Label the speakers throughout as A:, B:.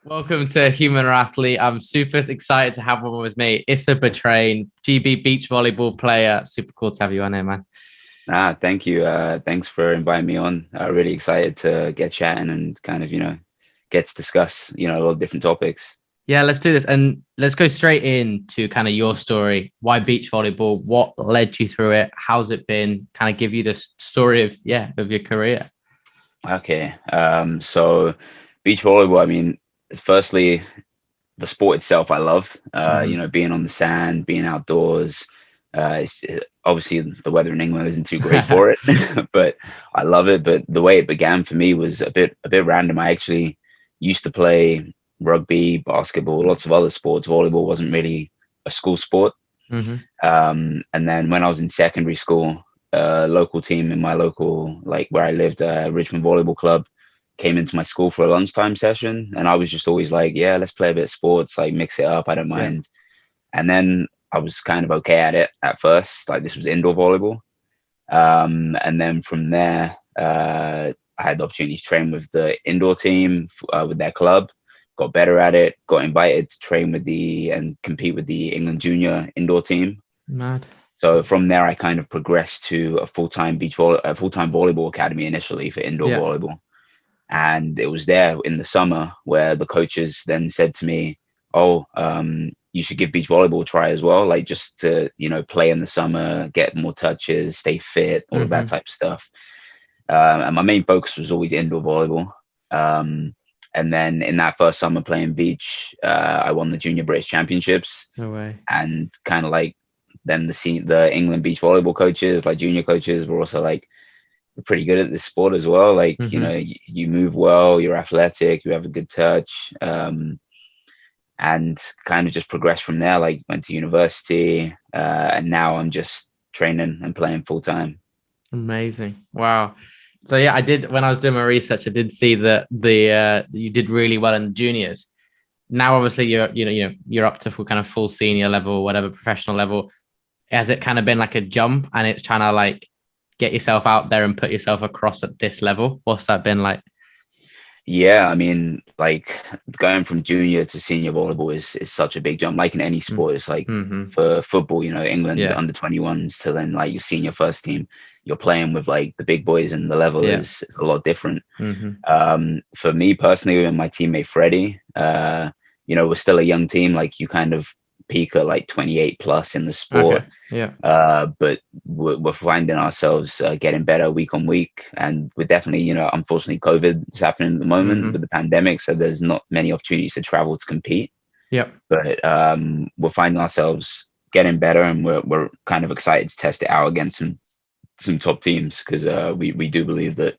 A: Welcome to Human Athlete. I'm super excited to have one with me, Issa Batrane, GB beach volleyball player. Super cool to have you on here, man.
B: Thank you. Thanks for inviting me on. Really excited to get chatting and kind of, get to discuss, a lot of different topics.
A: Yeah, let's do this. And let's go straight into kind of your story. Why beach volleyball? What led you through it? How's it been? Kind of give you the story of your career.
B: Okay. So beach volleyball, I mean, firstly, the sport itself, I love,
A: Hmm.
B: being on the sand, being outdoors. Obviously the weather in England isn't too great for it, but I love it. But the way it began for me was a bit random. I actually used to play rugby, basketball, lots of other sports. Volleyball wasn't really a school sport.
A: Hmm.
B: And then when I was in secondary school, a local team in my local, like where I lived, Richmond Volleyball Club, came into my school for a lunchtime session. And I was just always like, yeah, let's play a bit of sports, like mix it up. I don't
A: Yeah.
B: mind. And then I was kind of okay at it at first. Like this was indoor volleyball. And then from there, I had the opportunity to train with the indoor team, with their club, got better at it, got invited to train with the and compete with the England junior indoor team.
A: Mad.
B: So from there, I kind of progressed to a full-time volleyball academy initially for indoor
A: Yeah.
B: volleyball. And it was there in the summer where the coaches then said to me, "Oh, you should give beach volleyball a try as well, like just to, play in the summer, get more touches, stay fit, all of that
A: Hmm.
B: type of stuff." And my main focus was always indoor volleyball. Um, and then in that first summer playing beach, I won the Junior British Championships,
A: No way.
B: and kind of like then the England beach volleyball coaches, like junior coaches, were also like, "You're pretty good at this sport as well. Like,
A: Hmm.
B: you move well, you're athletic, you have a good touch." And kind of just progressed from there. Like, went to university, and now I'm just training and playing full time.
A: Amazing. Wow. So yeah, I did when I was doing my research, I did see that the you did really well in the juniors. Now obviously you're up to full kind of full senior level, whatever professional level. Has it kind of been like a jump and it's trying to like get yourself out there and put yourself across at this level? What's that been like?
B: Yeah, I mean, like going from junior to senior volleyball is such a big jump. Like in any sport, it's like
A: Mm-hmm.
B: for football, England
A: Yeah.
B: under 21s to then like your senior first team, you're playing with like the big boys, and the level
A: Yeah.
B: is a lot different.
A: Mm-hmm.
B: For me personally, and my teammate Freddie, we're still a young team. Like you kind of peak at like 28 plus in the sport.
A: Okay. Yeah.
B: But we're finding ourselves getting better week on week, and we're definitely, unfortunately, COVID is happening at the moment
A: Mm-hmm.
B: with the pandemic, so there's not many opportunities to travel to compete.
A: Yep.
B: But we're finding ourselves getting better, and we're kind of excited to test it out against some top teams because we do believe that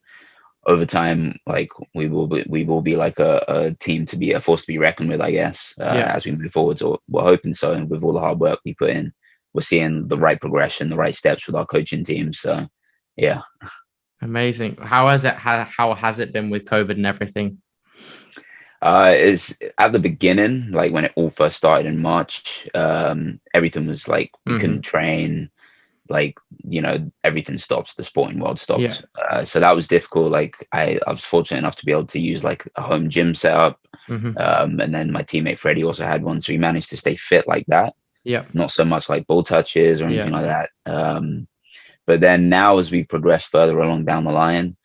B: over time, like we will be like a team to be a force to be reckoned with, I guess,
A: Yeah.
B: as we move forward. So we're hoping so, and with all the hard work we put in, we're seeing the right progression, the right steps with our coaching team. So, yeah.
A: Amazing. How has it been with COVID and everything?
B: Is at the beginning, like when it all first started in March, everything was like we couldn't
A: Mm-hmm.
B: train, like everything stopped, the sporting world
A: Yeah.
B: stopped, so that was difficult. Like I was fortunate enough to be able to use like a home gym setup,
A: Mm-hmm.
B: and then my teammate Freddie also had one, so we managed to stay fit like that,
A: Yeah.
B: not so much like ball touches or
A: Yeah.
B: anything like that. But then now as we progress further along down the line,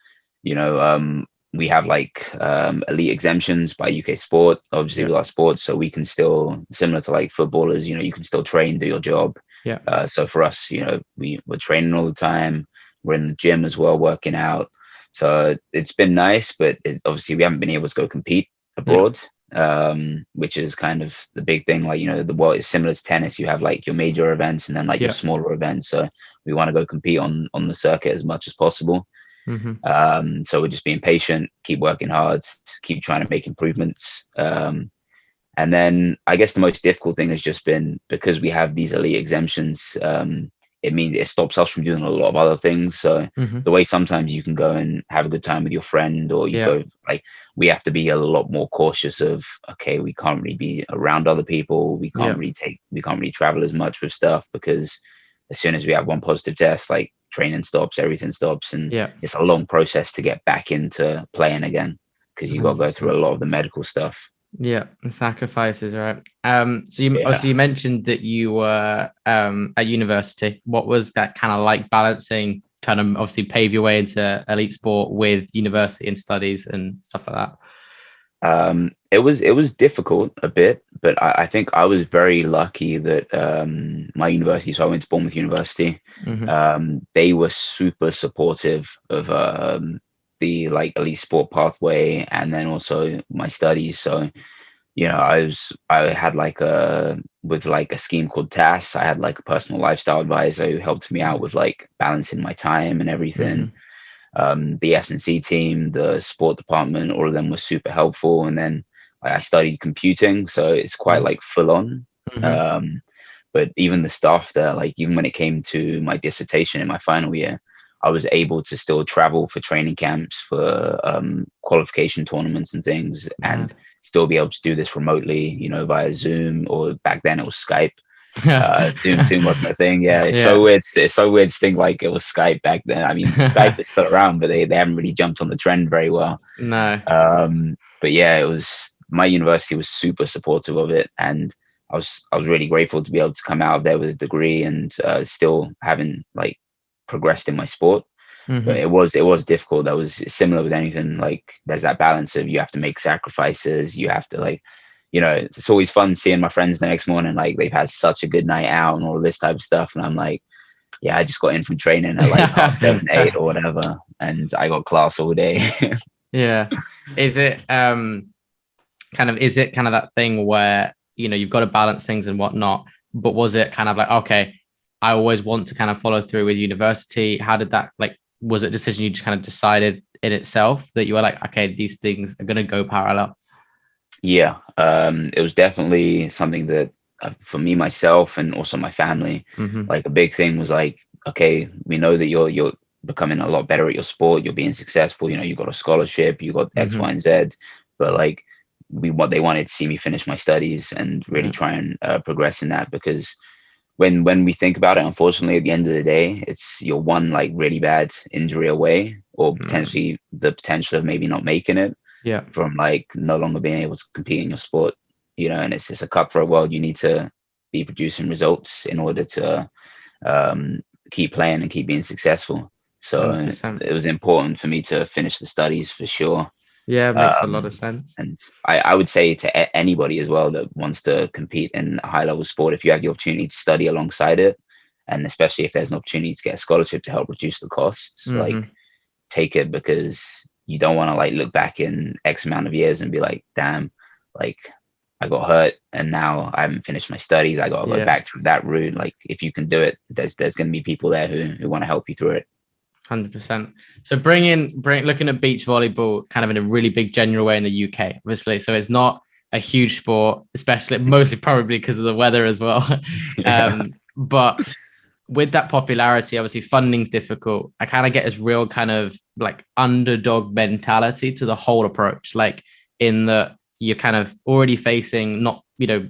B: you know um, we have like elite exemptions by UK Sport, obviously
A: Yeah.
B: with our sports, so we can still, similar to like footballers, you can still train, do your job.
A: Yeah.
B: So for us, we're training all the time. We're in the gym as well, working out. So it's been nice, but obviously we haven't been able to go compete
A: Yeah.
B: abroad, which is kind of the big thing. Like, the world is similar to tennis. You have like your major events and then like your
A: Yeah.
B: smaller events. So we want to go compete on the circuit as much as possible.
A: Mm-hmm.
B: So we're just being patient, keep working hard, keep trying to make improvements. And then I guess the most difficult thing has just been because we have these elite exemptions. It means it stops us from doing a lot of other things. So
A: Mm-hmm.
B: the way sometimes you can go and have a good time with your friend, or you
A: Yeah.
B: go, like, we have to be a lot more cautious of, okay, we can't really be around other people.
A: Yeah.
B: We can't really travel as much with stuff, because as soon as we have one positive test, like training stops, everything stops. And
A: Yeah.
B: it's a long process to get back into playing again, because you got to go through
A: 100%.
B: a lot of the medical stuff.
A: Yeah, and sacrifices, right?
B: Yeah.
A: So you mentioned that you were at university. What was that kind of like balancing, kind of obviously pave your way into elite sport with university and studies and stuff like that?
B: It was difficult a bit, but I think I was very lucky that my university, so I went to Bournemouth University,
A: Hmm.
B: they were super supportive of the like elite sport pathway and then also my studies. So, I had like a scheme called TAS. I had like a personal lifestyle advisor who helped me out with
A: Nice.
B: like balancing my time and everything.
A: Hmm.
B: The S&C team, the sport department, all of them were super helpful. And then I studied computing, so it's quite
A: Nice.
B: like full on.
A: Hmm.
B: Um, but even the staff there, like even when it came to my dissertation in my final year, I was able to still travel for training camps, for qualification tournaments and things, and
A: Mad.
B: still be able to do this remotely, via Zoom, or back then it was Skype. Zoom wasn't a thing. Yeah, it's so
A: Yeah.
B: weird. It's so weird to think like it was Skype back then. I mean, Skype is still around, but they haven't really jumped on the trend very well.
A: No.
B: But yeah, it was my university was super supportive of it, and I was really grateful to be able to come out of there with a degree and still having like progressed in my sport. But
A: Hmm.
B: it was difficult. That was similar with anything. Like there's that balance of you have to make sacrifices. You have to like, it's always fun seeing my friends the next morning. Like they've had such a good night out and all of this type of stuff. And I'm like, yeah, I just got in from training at like 7:30, 8 or whatever, and I got class all day.
A: Yeah. Is it is it kind of that thing where, you've got to balance things and whatnot, but was it kind of like, okay, I always want to kind of follow through with university? How did that, like, was it a decision you just kind of decided in itself that you were like, okay, these things are going to go parallel?
B: Yeah, it was definitely something that for me myself and also my family,
A: Hmm.
B: like a big thing was like, okay, we know that you're becoming a lot better at your sport, you're being successful, you got a scholarship, you got X, Y,
A: Hmm.
B: and Z, but like what they wanted to see me finish my studies and really
A: Yeah.
B: try and progress in that, because when we think about it, unfortunately, at the end of the day, it's you're one like really bad injury away, or
A: Mm.
B: potentially the potential of maybe not making it,
A: Yeah.
B: from like no longer being able to compete in your sport, and it's just a cutthroat world. You need to be producing results in order to um, keep playing and keep being successful. So
A: 100%.
B: it was important for me to finish the studies for sure.
A: Yeah, makes a lot of
B: Um,
A: sense.
B: and I would say to anybody as well that wants to compete in a high level sport, if you have the opportunity to study alongside it, and especially if there's an opportunity to get a scholarship to help reduce the costs, like
A: Hmm.
B: take it, because you don't want to like look back in X amount of years and be like, damn, like I got hurt and now I haven't finished my studies. I got to go
A: Yeah.
B: back through that route. Like if you can do it, there's going to be people there who want to help you through it.
A: 100%. So bring looking at beach volleyball kind of in a really big general way in the UK, obviously. So it's not a huge sport, especially mostly probably because of the weather as well.
B: Yeah.
A: But with that popularity, obviously funding's difficult. I kind of get this real kind of like underdog mentality to the whole approach. Like in that you're kind of already facing not,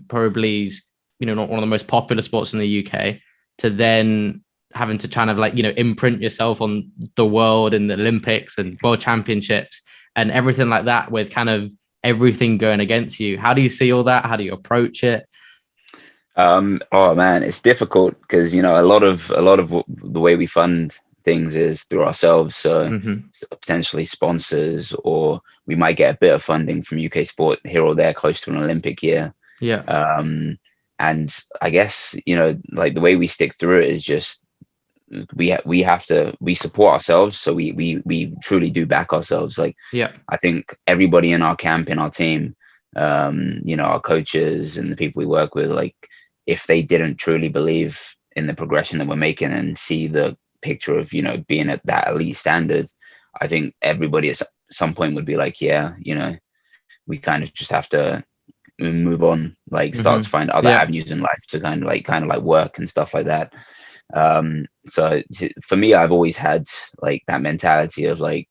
A: probably, not one of the most popular sports in the UK, to then having to kind of like, imprint yourself on the world and the Olympics and world championships and everything like that, with kind of everything going against you. How do you see all that? How do you approach it?
B: Oh man, it's difficult because a lot of the way we fund things is through ourselves. So,
A: Hmm.
B: potentially sponsors, or we might get a bit of funding from UK sport here or there close to an Olympic year.
A: Yeah.
B: Um, and I guess like the way we stick through it is just we have to we support ourselves. So we truly do back ourselves. Like
A: Yeah.
B: I think everybody in our camp, in our team, our coaches and the people we work with, like if they didn't truly believe in the progression that we're making and see the picture of, being at that elite standard, I think everybody at some point would be like, yeah, we kind of just have to move on, like start
A: Hmm.
B: to find other
A: Yeah.
B: avenues in life to kind of like work and stuff like that. So for me, I've always had like that mentality of like,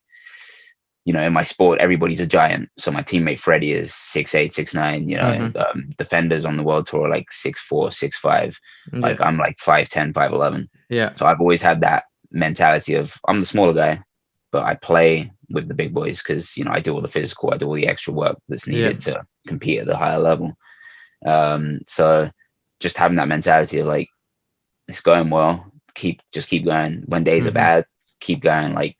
B: in my sport, everybody's a giant. So my teammate Freddie is 6'8", 6'9".
A: Hmm.
B: Defenders on the world tour are like 6'4", 6'5".
A: Yeah.
B: Like I'm like 5'10", 5'11".
A: Yeah.
B: So I've always had that mentality of I'm the smaller guy, but I play with the big boys because I do all the physical, I do all the extra work that's
A: Yeah.
B: needed to compete at the higher level. So just having that mentality of like, it's going well, keep going. When days are bad, keep going. Like,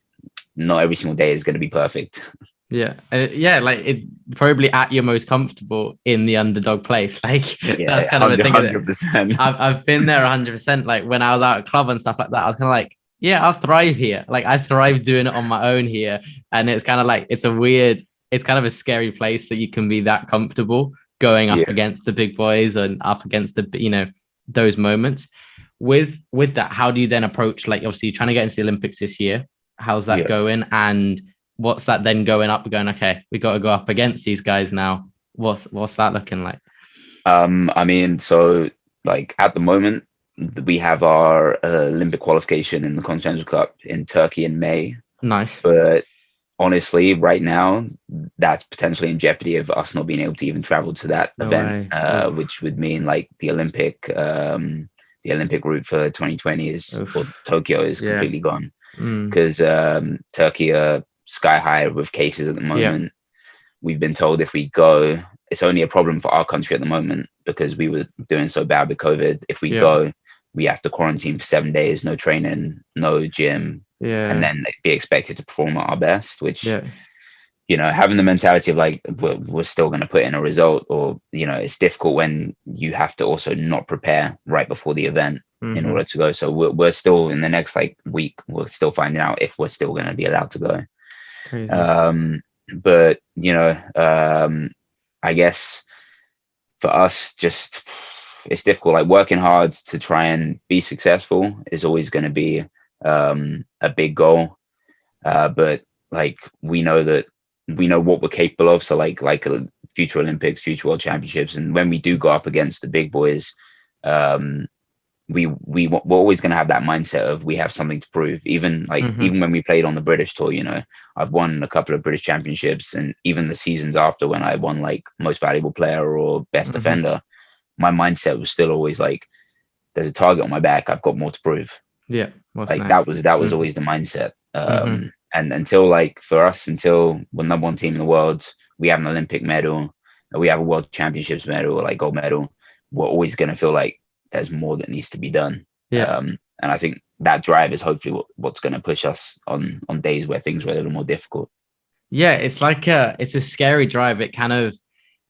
B: not every single day is going to be perfect.
A: Yeah. Like it probably at your most comfortable in the underdog place. Like that's kind of a thing.
B: 100%.
A: I've been there 100%. Like when I was out at club and stuff like that, I was kind of like, yeah, I'll thrive here. Like I thrive doing it on my own here. And it's kind of like, it's kind of a scary place that you can be that comfortable going up against the big boys and up against those moments. With that, how do you then approach, like, obviously you're trying to get into the Olympics this year. How's that going? And what's that then going up? Going, okay, we got to go up against these guys now. What's that looking like?
B: I mean, so like at the moment, we have our Olympic qualification in the Continental Cup in Turkey in May.
A: Nice.
B: But honestly, right now, that's potentially in jeopardy of us not being able to even travel to that event, which would mean like the Olympic route for 2020 or Tokyo is completely gone, because Turkey are sky high with cases at the moment. We've been told if we go, it's only a problem for our country at the moment because we were doing so bad with COVID. If we go, we have to quarantine for 7 days, no training, no gym, and then be expected to perform at our best, which, having the mentality of like, we're still going to put in a result, or, it's difficult when you have to also not prepare right before the event in order to go. So we're still in the next like week, we're still finding out if we're still going to be allowed to go. Crazy. But, I guess for us, just, it's difficult. Like working hard to try and be successful is always going to be a big goal. But like, we know what we're capable of. So like future Olympics, future World Championships. And when we do go up against the big boys, we're always going to have that mindset of we have something to prove. Even when we played on the British tour, I've won a couple of British championships, and even the seasons after when I won like most valuable player or best defender, my mindset was still always like, there's a target on my back. I've got more to prove.
A: Yeah.
B: Like that was always the mindset. And until like for us, until we're number one team in the world, we have an Olympic medal, we have a World Championships medal, or like gold medal, we're always going to feel like there's more that needs to be done. And I think that drive is hopefully what's going to push us on days where things are a little more difficult.
A: Yeah, it's like it's a scary drive. It kind of,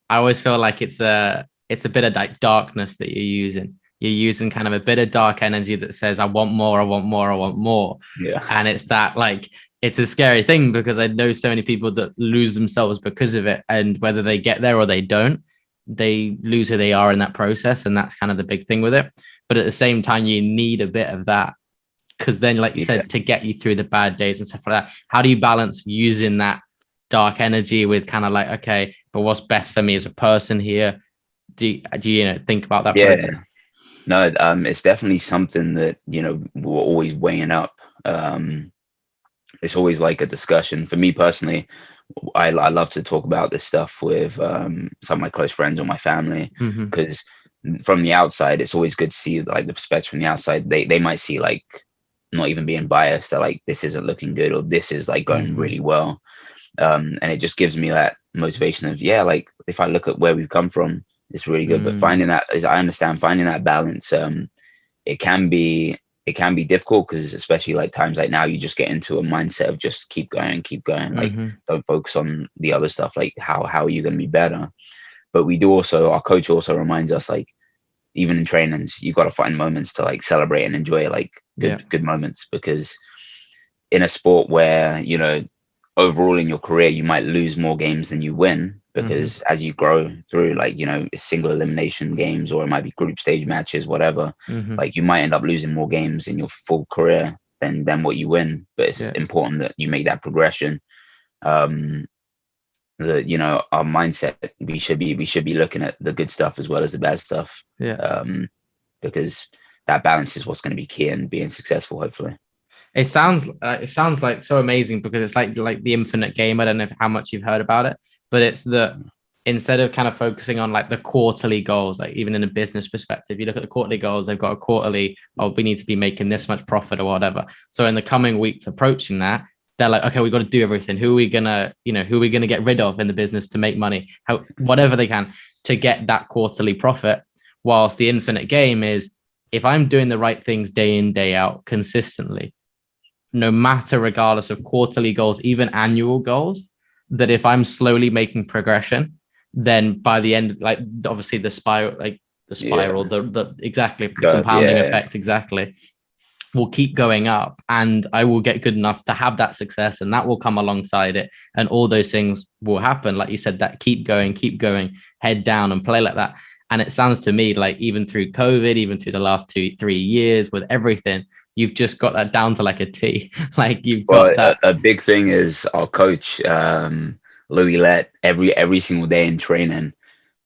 A: I always feel like it's a bit of like darkness that you're using. You're using kind of a bit of dark energy that says, I want more, I want more, I want more.
B: Yeah.
A: And it's that like, it's a scary thing because I know so many people that lose themselves because of it. And whether they get there or they don't, they lose who they are in that process. And that's kind of the big thing with it. But at the same time, you need a bit of that, because then, like you said, to get you through the bad days and stuff like that, how do you balance using that dark energy with kind of like, okay, but what's best for me as a person here? Do you think about that process?
B: No, it's definitely something that, we're always weighing up. It's always like a discussion. For me personally, I love to talk about this stuff with some of my close friends or my family, because from the outside, it's always good to see like the perspective from the outside. They might see like, not even being biased, that like, this isn't looking good, or this is like going really well. And it just gives me that motivation of, like, if I look at where we've come from, it's really good. But finding that, as I understand, finding that balance, it can be difficult, because especially like times like now, you just get into a mindset of just keep going, like don't focus on the other stuff, like how are you going to be better. But we do also, our coach also reminds us, like, even in trainings, you got to find moments to like celebrate and enjoy like good moments, because in a sport where, overall in your career, you might lose more games than you win, because as you grow through, like, single elimination games, or it might be group stage matches, whatever, like you might end up losing more games in your full career than what you win. But it's important that you make that progression. That, our mindset, we should be looking at the good stuff as well as the bad stuff. Because that balance is what's going to be key in being successful, hopefully.
A: It sounds like so amazing, because it's like the infinite game. I don't know how much you've heard about it, but it's that instead of kind of focusing on like the quarterly goals, like even in a business perspective, you look at the quarterly goals, they've got a quarterly, we need to be making this much profit or whatever. So in the coming weeks approaching that, they're like, okay, we've got to do everything. Who are we gonna, who are we gonna get rid of in the business to make money? How whatever they can to get that quarterly profit. Whilst the infinite game is, if I'm doing the right things day in, day out consistently, no matter regardless of quarterly goals, even annual goals, that if I'm slowly making progression, then by the end, like obviously the spiral, the exactly the compounding effect, exactly, will keep going up, and I will get good enough to have that success, and that will come alongside it, and all those things will happen. Like you said, that keep going, head down and play like that. And it sounds to me like even through COVID, even through the last 2-3 years with everything, you've just got that down to like a T. Like you've got that.
B: A big thing is our coach, Louis Lett, every single day in training,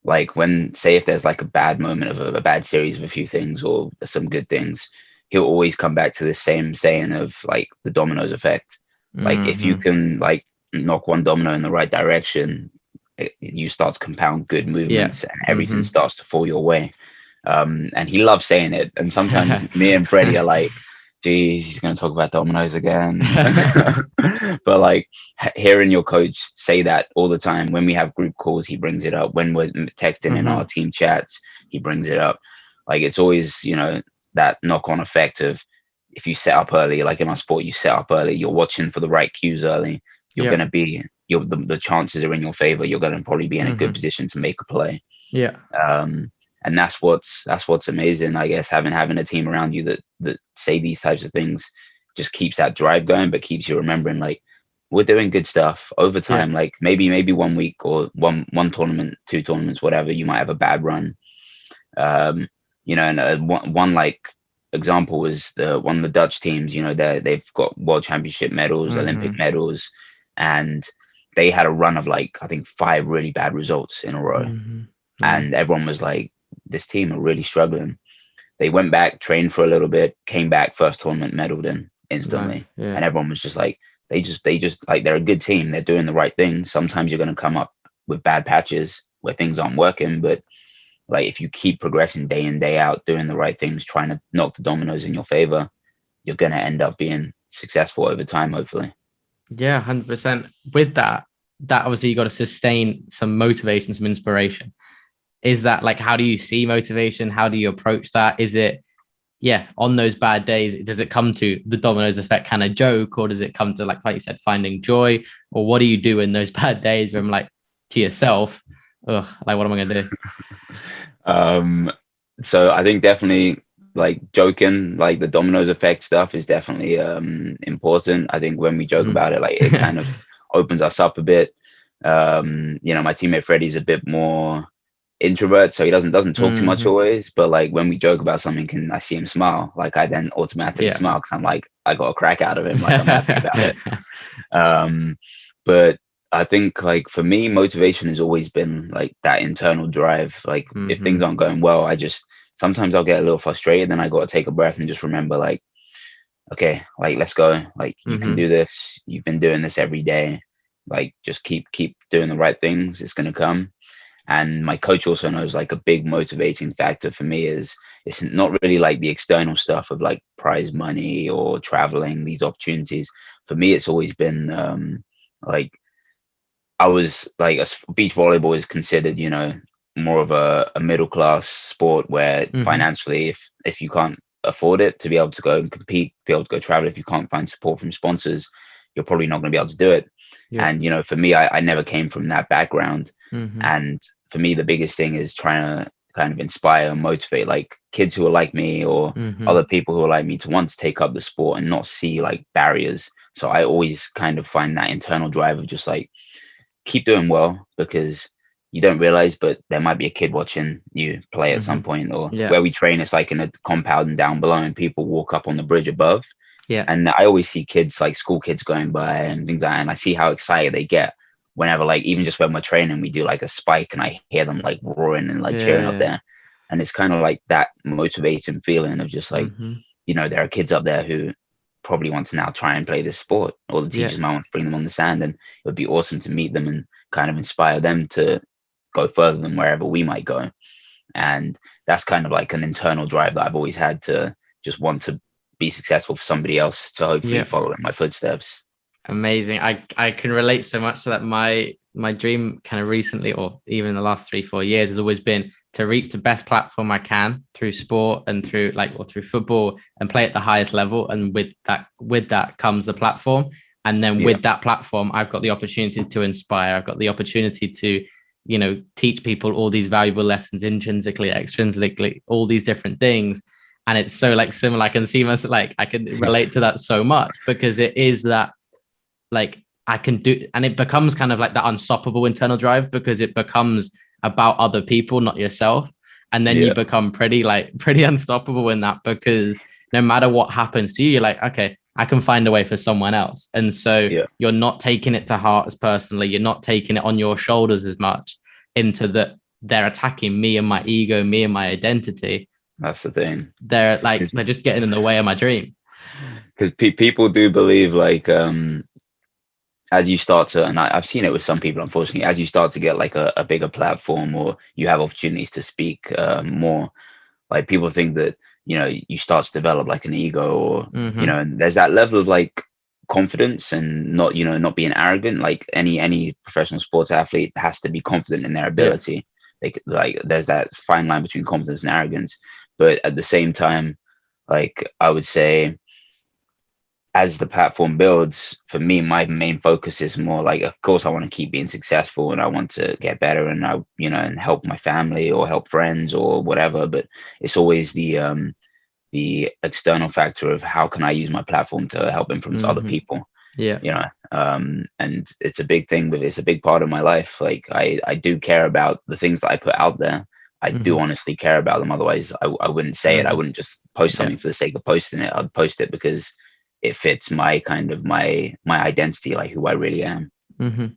B: like when, say if there's like a bad moment of a bad series of a few things or some good things, he'll always come back to the same saying of like the dominoes effect. Like if you can like knock one domino in the right direction, you start to compound good movements and everything starts to fall your way. And he loves saying it. And sometimes me and Freddie are like, geez, he's going to talk about dominoes again. But like hearing your coach say that all the time, when we have group calls, he brings it up. When we're texting in our team chats, he brings it up. Like it's always, that knock-on effect of, if you set up early, like in our sport, you set up early, you're watching for the right cues early, you're going to be, the chances are in your favor. You're going to probably be in a good position to make a play.
A: Yeah.
B: And that's what's amazing, I guess, having a team around you that say these types of things just keeps that drive going, but keeps you remembering like we're doing good stuff over time. Yeah. Like maybe 1 week or one tournament, 2 tournaments, whatever, you might have a bad run. And one like example was one of the Dutch teams. They've got world championship medals, Olympic medals, and they had a run of like I think 5 really bad results in a row, and everyone was like, this team are really struggling. They went back, trained for a little bit, came back, first tournament, medaled in instantly. Nice. And everyone was just like, they just like, they're a good team. They're doing the right things. Sometimes you're going to come up with bad patches where things aren't working, but like if you keep progressing day in, day out, doing the right things, trying to knock the dominoes in your favor, you're going to end up being successful over time, hopefully.
A: Yeah, 100%. With that obviously you got to sustain some motivation, some inspiration. Is that like, how do you see motivation? How do you approach that? Is it, on those bad days, does it come to the dominoes effect kind of joke, or does it come to like you said, finding joy? Or what do you do in those bad days where I'm like to yourself, ugh, like what am I going to
B: do? So I think definitely like joking, like the dominoes effect stuff is definitely important. I think when we joke about it, like it kind of opens us up a bit. My teammate Freddie's a bit more introvert, so he doesn't talk too much always, but like when we joke about something and I see him smile, like I then automatically smile because I'm like, I got a crack out of him, like I'm happy about it. But I think like for me, motivation has always been like that internal drive. Like if things aren't going well, sometimes I'll get a little frustrated, then I got to take a breath and just remember like, okay, like let's go, like you can do this, you've been doing this every day, like just keep doing the right things, it's going to come. And my coach also knows like a big motivating factor for me is it's not really like the external stuff of like prize money or traveling, these opportunities. For me, it's always been like I was like beach volleyball is considered, more of a middle class sport where financially, if you can't afford it to be able to go and compete, be able to go travel, if you can't find support from sponsors, you're probably not going to be able to do it. Yeah. And, for me, I never came from that background. And for me, the biggest thing is trying to kind of inspire and motivate like kids who are like me or other people who are like me to want to take up the sport and not see like barriers. So I always kind of find that internal drive of just like, keep doing well, because you don't realize, but there might be a kid watching you play at some point, or where we train, it's like in a compound and down below and people walk up on the bridge above. Yeah. And I always see kids, like school kids going by and things like that, and I see how excited they get whenever, like, even just when we're training, we do like a spike and I hear them like roaring and like cheering up there. And it's kind of like that motivating feeling of just like, there are kids up there who probably want to now try and play this sport, or the teachers might want to bring them on the sand, and it would be awesome to meet them and kind of inspire them to go further than wherever we might go. And that's kind of like an internal drive that I've always had to just want to be successful for somebody else to hopefully follow in my footsteps.
A: Amazing. I can relate so much to that. My dream kind of recently, or even the last 3-4 years, has always been to reach the best platform I can through sport and through or through football, and play at the highest level. And with that comes the platform. And then
B: Yeah,
A: with that platform, I've got the opportunity to inspire. I've got the opportunity to, teach people all these valuable lessons intrinsically, extrinsically, all these different things. And it's so like similar. I can see myself, like I can relate to that so much, because it is that, like, I can do, and it becomes kind of like that unstoppable internal drive, because it becomes about other people, not yourself. And then you
B: yeah,
A: become pretty unstoppable in that, because no matter what happens to you, you're like, okay, I can find a way for someone else. And so
B: yeah.
A: you're not taking it to heart as personally, you're not taking it on your shoulders as much, into that they're attacking me and my ego, me and my identity.
B: That's the thing.
A: They're just getting in the way of my dream.
B: Because people do believe like as you start to, and I've seen it with some people, unfortunately, as you start to get like a bigger platform, or you have opportunities to speak more, like people think that, you start to develop like an ego, or,
A: Mm-hmm.
B: and there's that level of like confidence, and not, not being arrogant. Like any professional sports athlete has to be confident in their
A: Yeah.
B: ability. Like there's that fine line between confidence and arrogance. But at the same time, like I would say, as the platform builds, for me, my main focus is more like, of course, I want to keep being successful, and I want to get better, and and help my family or help friends or whatever. But it's always the external factor of how can I use my platform to help influence other
A: Mm-hmm.
B: people,
A: Yeah.
B: and it's a big thing, but it's a big part of my life. Like I do care about the things that I put out there. I do
A: Mm-hmm.
B: honestly care about them. Otherwise, I wouldn't say it. I
A: Mm-hmm.
B: wouldn't just post
A: Yeah.
B: something for the sake of posting it. I'd post it because it fits my kind of my identity, like who I really am.
A: Mm-hmm.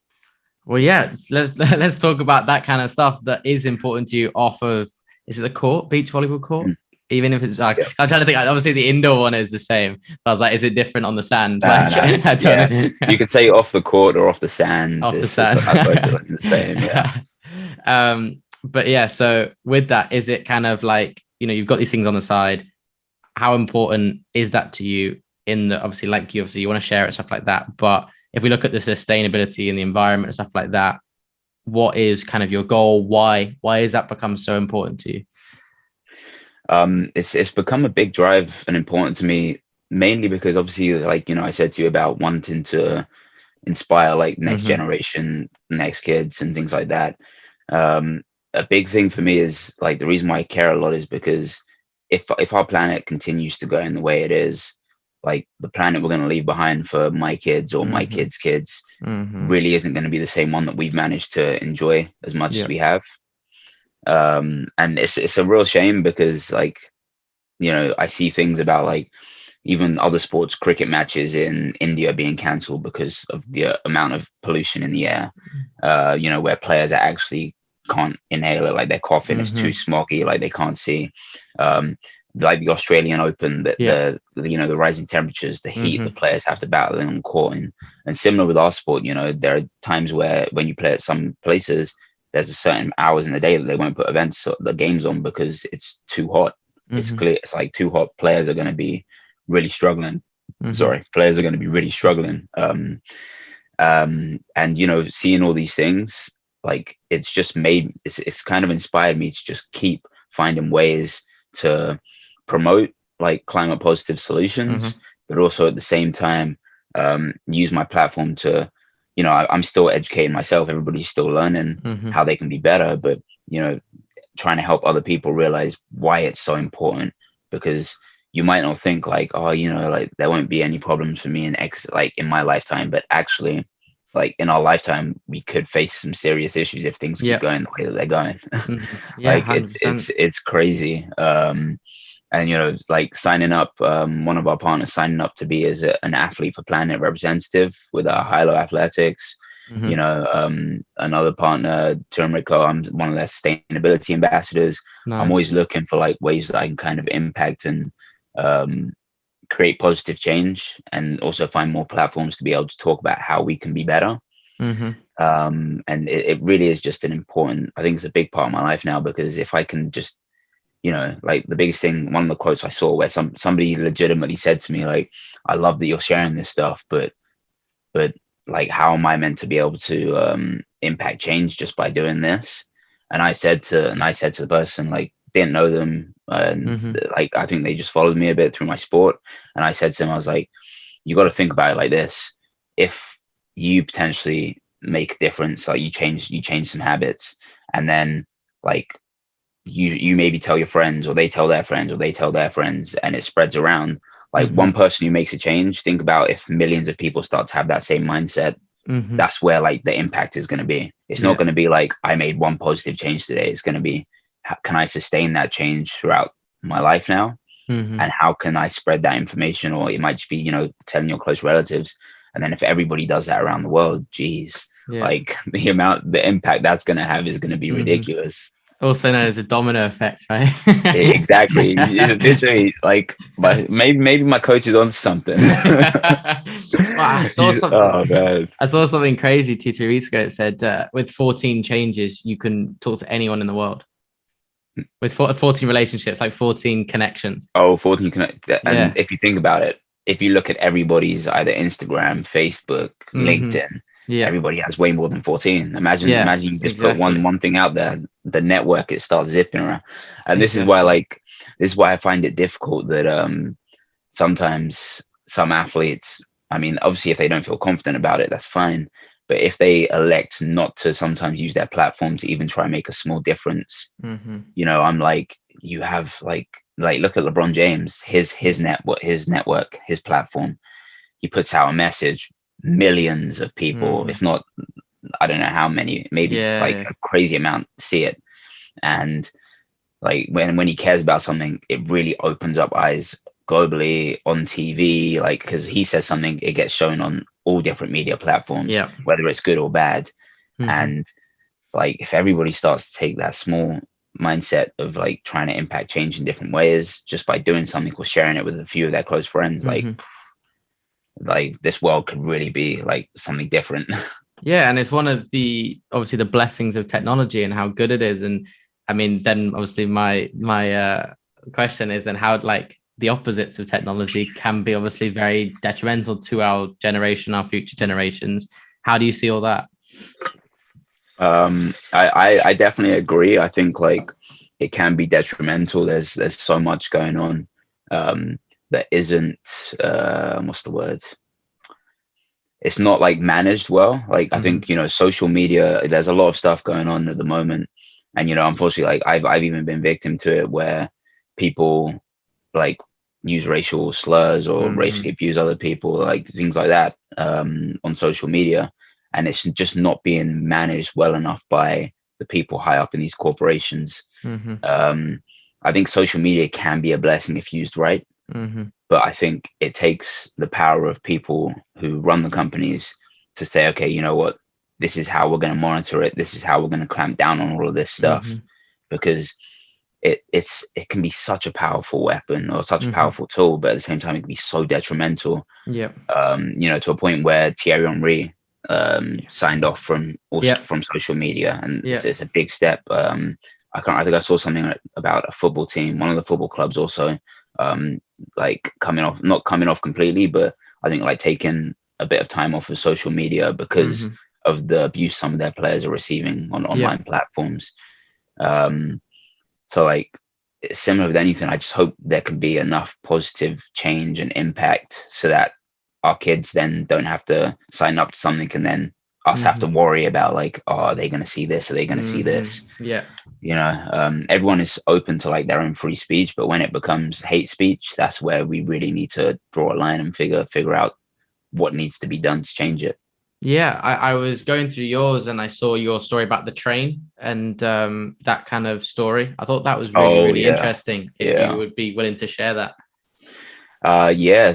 A: Well, yeah, let's talk about that kind of stuff that is important to you off of, is it the court, beach volleyball court?
B: Mm.
A: Even if it's like,
B: Yeah.
A: I'm trying to think, obviously the indoor one is the same. But I was like, is it different on the sand?
B: Nah,
A: Like,
B: nah,
A: I
B: yeah.
A: don't know.
B: You could say off the court or off the sand.
A: Off the
B: It's
A: sand.
B: I both like the same. Yeah.
A: But yeah, so with that, is it kind of like, you've got these things on the side. How important is that to you, in the, obviously, like, you want to share it, stuff like that. But if we look at the sustainability and the environment and stuff like that, what is kind of your goal? Why has that become so important to you?
B: It's become a big drive and important to me, mainly because obviously, like, I said to you about wanting to inspire like next
A: Mm-hmm.
B: generation, next kids, and things like that. Um, a big thing for me is like the reason why I care a lot is because if our planet continues to go in the way it is, like the planet we're going to leave behind for my kids or my
A: Mm-hmm.
B: kids' kids
A: Mm-hmm.
B: really isn't going to be the same one that we've managed to enjoy as much as
A: Yeah.
B: we have. And it's a real shame because, like, I see things about like even other sports, cricket matches in India being cancelled because of the amount of pollution in the air. Where players are actually can't inhale it, like their coughing is too
A: Mm-hmm.
B: smoggy, like they can't see. Um, like the Australian Open, that
A: Yeah.
B: the rising temperatures, the heat the
A: Mm-hmm.
B: players have to battle in on court, and similar with our sport, there are times where when you play at some places, there's a certain hours in the day that they won't put events or the games on because it's too hot. It's
A: Mm-hmm.
B: clear, it's like too hot. Players are going to be really struggling.
A: Mm-hmm.
B: Sorry, players are going to be really struggling. And seeing all these things, like it's kind of inspired me to just keep finding ways to promote like climate positive solutions,
A: Mm-hmm.
B: but also at the same time use my platform to, I'm still educating myself. Everybody's still learning
A: Mm-hmm.
B: how they can be better, but trying to help other people realize why it's so important, because you might not think like, oh, like there won't be any problems for me like in my lifetime, but actually, like in our lifetime, we could face some serious issues if things keep
A: Yeah.
B: going the way that they're going.
A: Mm-hmm. Yeah.
B: Like it's
A: 100%.
B: it's crazy. And like signing up, one of our partners signing up to be as an athlete for Planet representative with our Hilo Athletics.
A: Mm-hmm.
B: Another partner, Turmerico, I'm one of their sustainability ambassadors. I'm
A: Nice.
B: always looking for like ways that I can kind of impact and um, create positive change, and also find more platforms to be able to talk about how we can be better.
A: Mm-hmm.
B: And it really is just an important, I think it's a big part of my life now, because if I can just, like the biggest thing, one of the quotes I saw where somebody legitimately said to me, like, I love that you're sharing this stuff, but but like, how am I meant to be able to impact change just by doing this? And I said to the person, like, didn't know them, and like, I think they just followed me a bit through my sport. And I said to him, I was like, you got to think about it like this: if you potentially make a difference, like you change some habits, and then like you maybe tell your friends, or they tell their friends, or they tell their friends, and it spreads around. Like, one person who makes a change, think about if millions of people start to have that same mindset. That's where like the impact is going to be. It's not going to be like, I made one positive change today. It's going to be, can I sustain that change throughout my life now? And how can I spread that information? Or it might just be, telling your close relatives. And then if everybody does that around the world, geez, like the impact that's going to have is going to be ridiculous.
A: Also known as the domino effect, right?
B: Exactly. It's literally like, maybe my coach is on something.
A: Wow, I saw something.
B: Oh man,
A: I saw something crazy 2 weeks ago. It said with 14 changes, you can talk to anyone in the world. With 14 relationships, like 14 connections.
B: Oh, 14 connect. And if you think about it, if you look at everybody's either Instagram, Facebook, LinkedIn, everybody has way more than 14. Imagine you just put one thing out there, the network, it starts zipping around. And this is why I find it difficult that sometimes some athletes, I mean, obviously if they don't feel confident about it, that's fine. But if they elect not to sometimes use their platform to even try and make a small difference, I'm like, you have like look at LeBron James, his network, his platform. He puts out a message, millions of people, if not, I don't know how many, maybe a crazy amount see it. And like when he cares about something, it really opens up eyes globally on TV, like, because he says something, it gets shown on all different media platforms, whether it's good or bad. And like, if everybody starts to take that small mindset of like trying to impact change in different ways just by doing something or sharing it with a few of their close friends, like this world could really be like something different.
A: Yeah, and it's one of the obviously the blessings of technology and how good it is. And I mean, then obviously my question is then how like the opposites of technology can be obviously very detrimental to our generation, our future generations. How do you see all that?
B: I definitely agree. I think like it can be detrimental. There's so much going on that isn't what's the word? It's not like managed well. Like I think social media. There's a lot of stuff going on at the moment, and unfortunately, like I've even been victim to it where people like use racial slurs or racially abuse other people, like things like that on social media, and it's just not being managed well enough by the people high up in these corporations. I think social media can be a blessing if used right, but I think it takes the power of people who run the companies to say, okay, you know what, this is how we're going to monitor it, this is how we're going to clamp down on all of this stuff, because it can be such a powerful weapon or such a powerful tool, but at the same time it can be so detrimental. To a point where Thierry Henry signed off from social media, and it's a big step. I think I saw something about a football team, one of the football clubs also, like not coming off completely, but I think like taking a bit of time off of social media because of the abuse some of their players are receiving on online platforms. So like, it's similar with anything. I just hope there can be enough positive change and impact so that our kids then don't have to sign up to something and then us have to worry about like, oh, are they going to see this? Are they going to see this? Everyone is open to like their own free speech, but when it becomes hate speech, that's where we really need to draw a line and figure out what needs to be done to change it.
A: Yeah, I was going through yours and I saw your story about the train and that kind of story. I thought that was really interesting. If you would be willing to share that.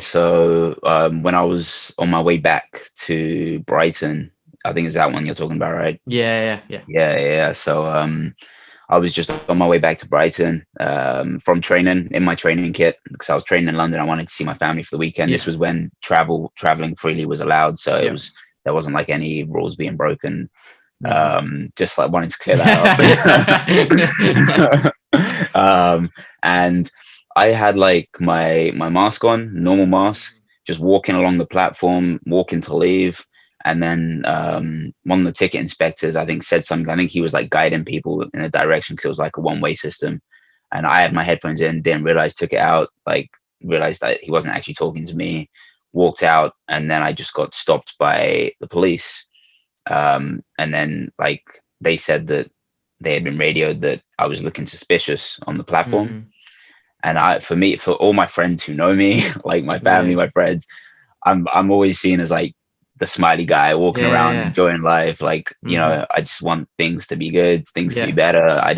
B: So when I was on my way back to Brighton, I think it's that one you're talking about, right? Yeah. So I was just on my way back to Brighton from training in my training kit because I was training in London. I wanted to see my family for the weekend. This was when traveling freely was allowed, so there wasn't like any rules being broken. Just like wanting to clear that up. And I had like my mask on, normal mask, just walking along the platform, walking to leave. And then one of the ticket inspectors, I think, said something. I think he was like guiding people in a direction because it was like a one-way system. And I had my headphones in, didn't realize, took it out, like realized that he wasn't actually talking to me, walked out, and then I just got stopped by the police. And then like they said that they had been radioed that I was looking suspicious on the platform.
A: Mm.
B: And for all my friends who know me, like my family,
A: Yeah.
B: my friends, I'm always seen as like the smiley guy walking around
A: Yeah.
B: enjoying life. Like,
A: Mm-hmm.
B: I just want things to be good, things to be
A: Yeah.
B: better. I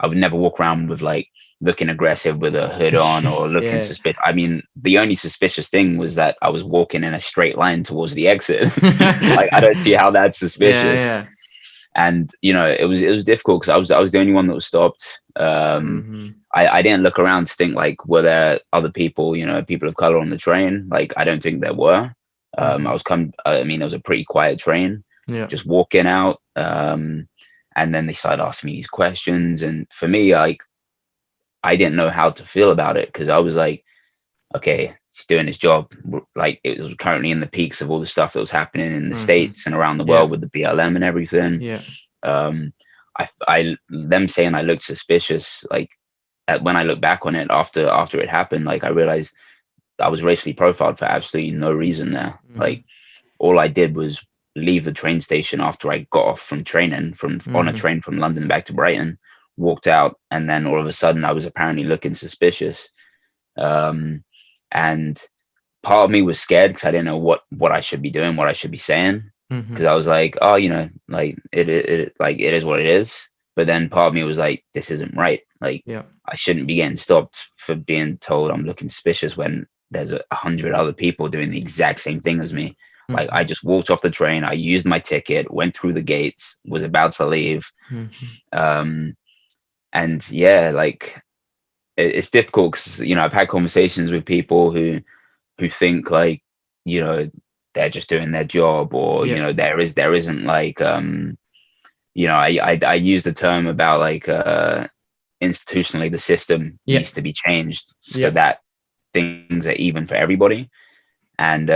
B: would never walk around with like looking aggressive with a hood on or looking
A: Yeah.
B: suspicious. I mean, the only suspicious thing was that I was walking in a straight line towards the exit. Like, I don't see how that's suspicious.
A: Yeah.
B: And it was difficult because I was the only one that was stopped.
A: Mm-hmm.
B: I didn't look around to think like, were there other people, people of color on the train? Like, I don't think there were.
A: Mm-hmm.
B: I mean, it was a pretty quiet train,
A: Yeah.
B: just walking out. And then they started asking me these questions. And for me, like, I didn't know how to feel about it because I was like, okay, he's doing his job. Like, it was currently in the peaks of all the stuff that was happening in the
A: Mm-hmm.
B: States and around the
A: Yeah.
B: world with the BLM and everything.
A: Yeah.
B: Um, them saying I looked suspicious, like, when I look back on it after it happened, like, I realized I was racially profiled for absolutely no reason there.
A: Mm-hmm.
B: Like, all I did was leave the train station after I got off from training on a
A: Mm-hmm.
B: train from London back to Brighton, walked out, and then all of a sudden I was apparently looking suspicious. And part of me was scared because I didn't know what I should be doing, what I should be saying.
A: Mm-hmm.
B: Because I was like, oh, like it is what it is. But then part of me was like, this isn't right. Like,
A: Yeah.
B: I shouldn't be getting stopped for being told I'm looking suspicious when there's 100 other people doing the exact same thing as me. Like,
A: Mm-hmm.
B: I just walked off the train, I used my ticket, went through the gates, was about to leave.
A: Mm-hmm.
B: And yeah, like, it's difficult because I've had conversations with people who think like, they're just doing their job, or
A: Yeah.
B: there isn't like I use the term about like institutionally the system
A: Yeah.
B: needs to be changed so
A: Yeah.
B: that things are even for everybody. And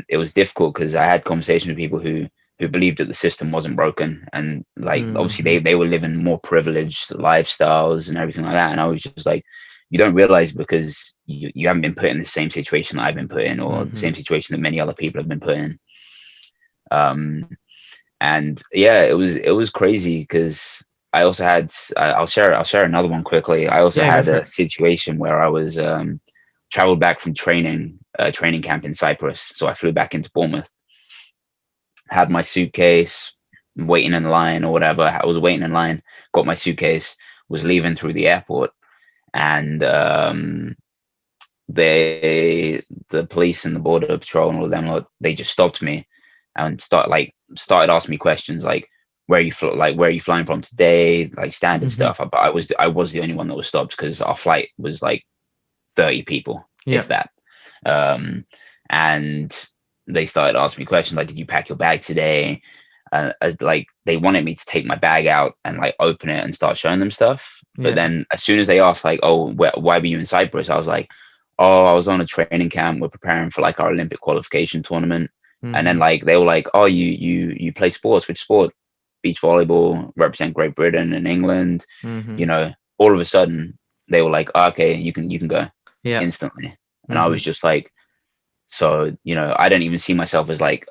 B: it was difficult because I had conversations with people who believed that the system wasn't broken, and like, obviously
A: Mm-hmm.
B: they were living more privileged lifestyles and everything like that. And I was just like, you don't realize because you haven't been put in the same situation that I've been put in, or the
A: Mm-hmm.
B: same situation that many other people have been put in. And yeah, it was crazy because I also had I'll share another one quickly. I also
A: Yeah. Go
B: had
A: for
B: a
A: it.
B: situation where I was traveled back from training camp in Cyprus. So I flew back into Bournemouth, had my suitcase, waiting in line or whatever. I was waiting in line, got my suitcase, was leaving through the airport, and the police and the border patrol and all of them, they just stopped me and started asking me questions like, where are you flying from today, like standard
A: Mm-hmm.
B: stuff. But I was the only one that was stopped because our flight was like 30 people,
A: Yeah.
B: if that. And they started asking me questions like, did you pack your bag today? Like, they wanted me to take my bag out and like open it and start showing them stuff. But
A: Yeah.
B: then as soon as they asked like, oh, why were you in Cyprus? I was like, oh, I was on a training camp. We're preparing for like our Olympic qualification tournament. And then
A: Mm-hmm.
B: like they were like, oh, you play sports? Which sport? Beach volleyball, represent Great Britain and England.
A: Mm-hmm.
B: All of a sudden they were like, oh, okay, you can go
A: Yeah.
B: instantly. And I
A: Mm-hmm.
B: was just like, so I don't even see myself as like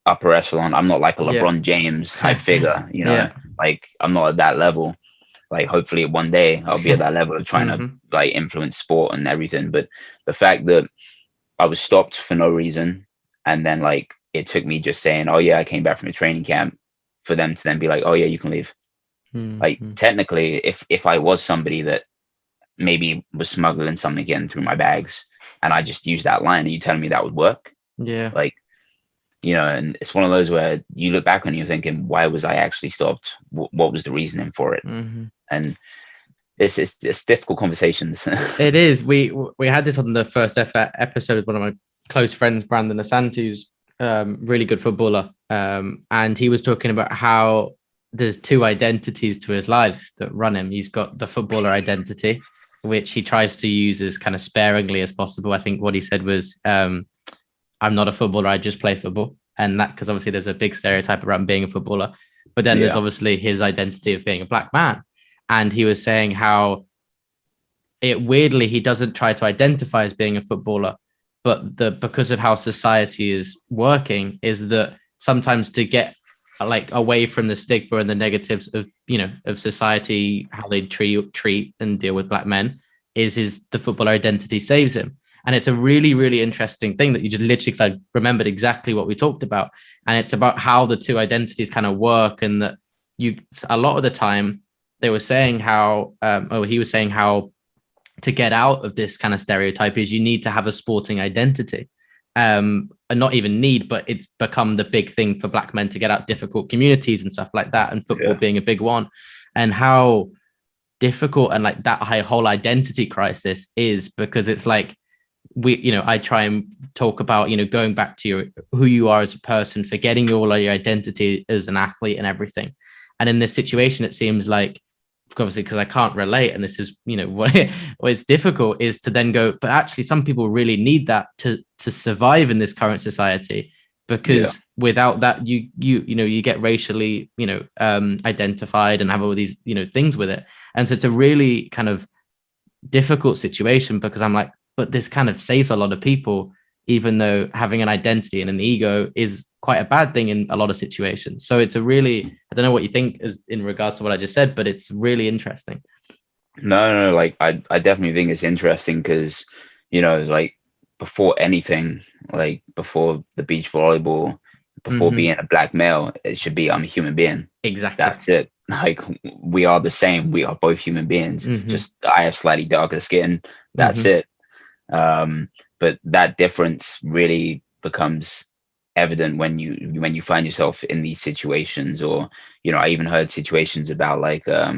B: upper echelon. I'm not like a
A: Yeah.
B: LeBron James type figure,
A: Yeah.
B: like I'm not at that level. Like, hopefully one day I'll be at that level of trying to
A: Mm-hmm.
B: like influence sport and everything. But the fact that I was stopped for no reason, and then like it took me just saying, oh yeah, I came back from a training camp, for them to then be like, oh yeah, you can leave. Like,
A: Mm-hmm.
B: technically, if I was somebody that maybe was smuggling something in through my bags, and I just used that line, are you telling me that would work?
A: Yeah.
B: Like, and it's one of those where you look back and you're thinking, why was I actually stopped? What was the reasoning for it?
A: Mm-hmm.
B: And it's difficult conversations.
A: It is. We had this on the first episode with one of my close friends, Brandon Santos, really good footballer, and he was talking about how there's two identities to his life that run him. He's got the footballer identity, which he tries to use as kind of sparingly as possible. I think what he said was, "I'm not a footballer. I just play football." and that because obviously there's a big stereotype around being a footballer, but then there's
B: Yeah.
A: obviously his identity of being a black man. And he was saying how it weirdly he doesn't try to identify as being a footballer, but because of how society is working is that sometimes to get like away from the stigma and the negatives of of society, how they treat and deal with black men, is the footballer identity saves him. And it's a really, really interesting thing that you just literally, because I remembered exactly what we talked about. And it's about how the two identities kind of work. And that a lot of the time, they were saying how, he was saying how to get out of this kind of stereotype is you need to have a sporting identity. And not even need, but it's become the big thing for black men to get out difficult communities and stuff like that. And football being a big one. And how difficult and like that whole identity crisis is, because it's like, I try and talk about, going back to who you are as a person, forgetting all of your identity as an athlete and everything. And in this situation, it seems like, obviously, because I can't relate, and this is, what's difficult is to then go, but actually some people really need that to survive in this current society, because without that, you get racially, identified and have all these, things with it. And so it's a really kind of difficult situation, because I'm like, but this kind of saves a lot of people, even though having an identity and an ego is quite a bad thing in a lot of situations. So it's a really, I don't know what you think is in regards to what I just said, but it's really interesting.
B: No, like I definitely think it's interesting because, like before anything, like before the beach volleyball, before being a black male, it should be I'm a human being.
A: Exactly.
B: That's it. Like we are the same. We are both human beings. Just I have slightly darker skin. That's it. But that difference really becomes evident when you find yourself in these situations, or I even heard situations about like a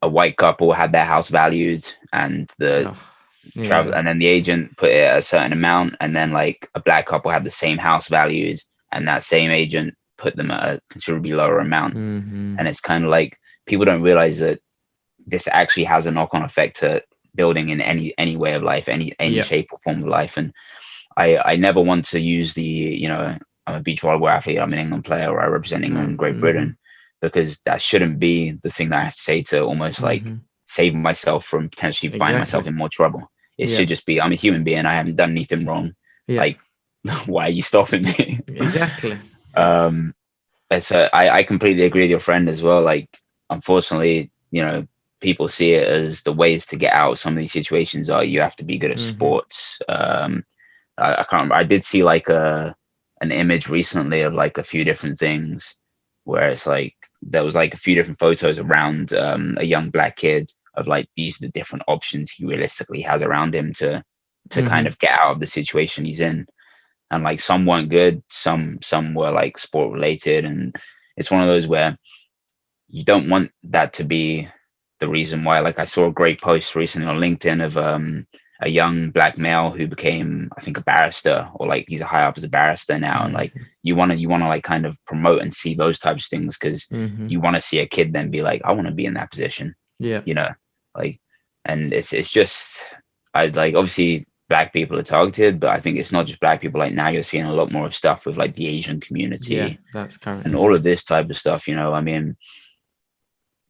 B: white couple had their house valued, and the travel, and then the agent put it at a certain amount, and then like a black couple had the same house valued, and that same agent put them at a considerably lower amount. And it's kind of like people don't realize that this actually has a knock-on effect to building in any way of life, any shape or form of life. And I never want to use the, I'm a beach volleyball athlete, I'm an England player, or I represent England and Great Britain, because that shouldn't be the thing that I have to say to almost like save myself from potentially finding myself in more trouble. It should just be, I'm a human being, I haven't done anything wrong. Like, why are you stopping me?
A: Exactly.
B: I completely agree with your friend as well. Like, unfortunately, people see it as the ways to get out of some of these situations are you have to be good at sports. I can't remember. I did see like an image recently of like a few different things where it's like there was like a few different photos around a young black kid of like these are the different options he realistically has around him to kind of get out of the situation he's in. And like some weren't good, some were like sport related, and it's one of those where you don't want that to be the reason why. Like I saw a great post recently on LinkedIn of a young black male who became, I think, a barrister, or like he's high up as a barrister now. And like you want to like kind of promote and see those types of things, because you want to see a kid then be like, I want to be in that position. Like, and it's just, I like, obviously black people are targeted, but I think it's not just black people. Like now you're seeing a lot more stuff with like the Asian community,
A: that's correct,
B: and all of this type of stuff. I mean,